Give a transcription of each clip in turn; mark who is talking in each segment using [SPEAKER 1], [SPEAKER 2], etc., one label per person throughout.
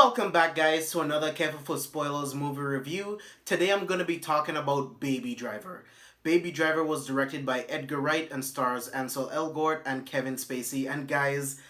[SPEAKER 1] Welcome back, guys, to another Careful for Spoilers movie review. Today I'm going to be talking about Baby Driver. Baby Driver was directed by Edgar Wright and stars Ansel Elgort and Kevin Spacey. And guys,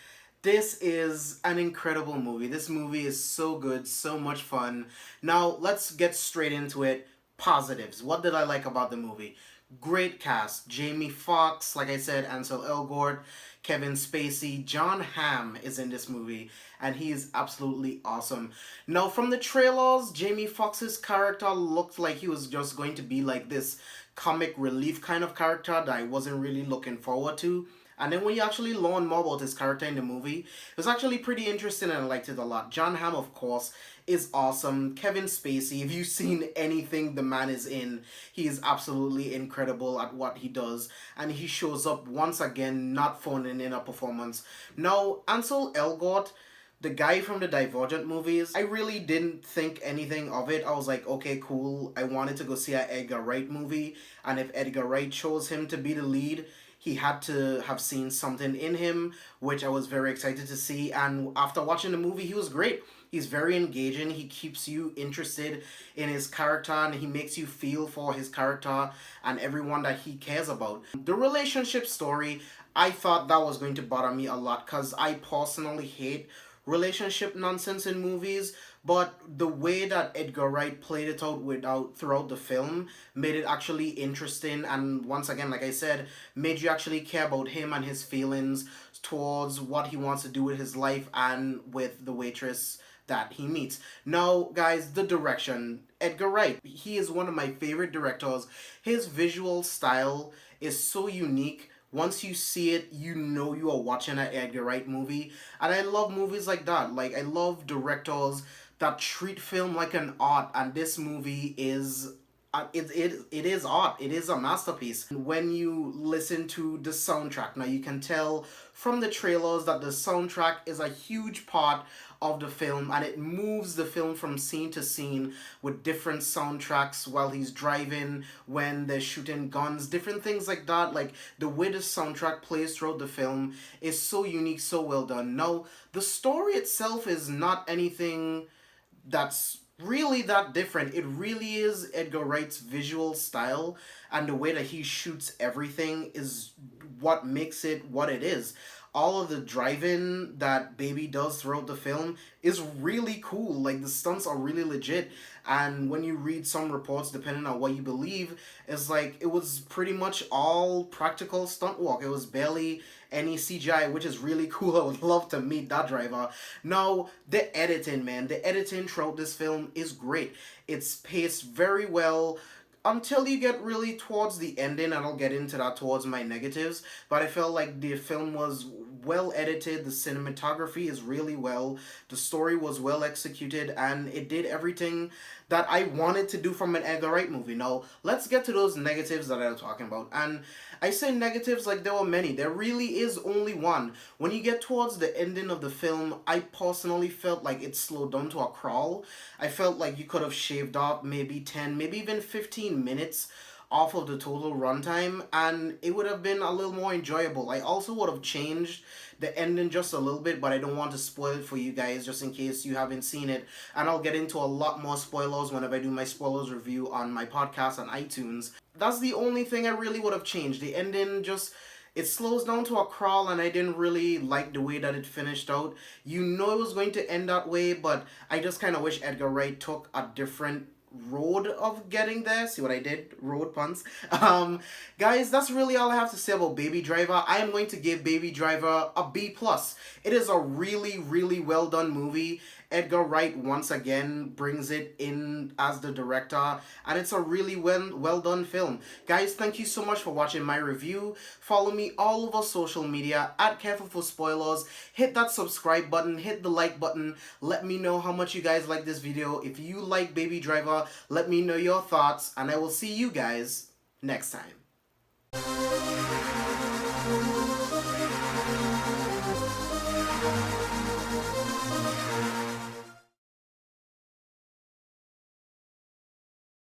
[SPEAKER 1] this is an incredible movie. This movie is so good, so much fun. Now, let's get straight into it. Positives. What did I like about the movie? Great cast. Jamie Foxx, like I said, Ansel Elgort, Kevin Spacey, John Hamm is in this movie, and he is absolutely awesome. Now, from the trailers, Jamie Foxx's character looked like he was just going to be like this comic relief kind of character that I wasn't really looking forward to. And then when you actually learn more about his character in the movie, it was actually pretty interesting and I liked it a lot. John Hamm, of course, is awesome. Kevin Spacey, if you've seen anything the man is in, he is absolutely incredible at what he does. And he shows up once again, not phoning in a performance. Now, Ansel Elgort, the guy from the Divergent movies, I really didn't think anything of it. I was like, okay, cool. I wanted to go see an Edgar Wright movie. And if Edgar Wright chose him to be the lead, he had to have seen something in him, which I was very excited to see. And after watching the movie, he was great. He's very engaging. He keeps you interested in his character and he makes you feel for his character and everyone that he cares about. The relationship story, I thought that was going to bother me a lot because I personally hate relationship nonsense in movies, but the way that Edgar Wright played it out throughout the film made it actually interesting, and once again, like I said, made you actually care about him and his feelings towards what he wants to do with his life and with the waitress that he meets. Now, guys, the direction. Edgar Wright, he is one of my favorite directors. His visual style is so unique. Once you see it, you know you are watching an Edgar Wright movie. And I love movies like that. Like, I love directors that treat film like an art. And this movie is it is art. It is a masterpiece. When you listen to the soundtrack, now you can tell from the trailers that the soundtrack is a huge part of the film and it moves the film from scene to scene with different soundtracks while he's driving, when they're shooting guns, different things like that. Like the way the soundtrack plays throughout the film is so unique, so well done. Now, the story itself is not anything that's really that different. It really is Edgar Wright's visual style and the way that he shoots everything is what makes it what it is. All of the driving that Baby does throughout the film is really cool. Like the stunts are really legit. And when you read some reports, depending on what you believe, it's like it was pretty much all practical stunt work. It was barely any CGI, which is really cool. I would love to meet that driver. Now, the editing, man. The editing throughout this film is great. It's paced very well until you get really towards the ending, and I'll get into that towards my negatives, but I felt like the film was well edited, the cinematography is really well, the story was well executed, and it did everything that I wanted to do from an Edgar Wright movie. Now, let's get to those negatives that I'm talking about, and I say negatives like there were many. There really is only one. When you get towards the ending of the film, I personally felt like it slowed down to a crawl. I felt like you could have shaved off maybe 10, maybe even 15 minutes off of the total runtime and it would have been a little more enjoyable. I also would have changed the ending just a little bit, but I don't want to spoil it for you guys just in case you haven't seen it. And I'll get into a lot more spoilers whenever I do my spoilers review on my podcast on iTunes. That's the only thing I really would have changed. The ending just, it slows down to a crawl and I didn't really like the way that it finished out. You know it was going to end that way, but I just kind of wish Edgar Wright took a different road of getting there. See what I did? Road puns. Guys, that's really all I have to say about Baby Driver. I am going to give Baby Driver a B+. It is a really, really well done movie. Edgar Wright once again brings it in as the director, and it's a really well done film. Guys, thank you so much for watching my review. Follow me all over social media at Careful for Spoilers. Hit that subscribe button, hit the like button. Let me know how much you guys like this video. If you like Baby Driver, let me know your thoughts, and I will see you guys next time.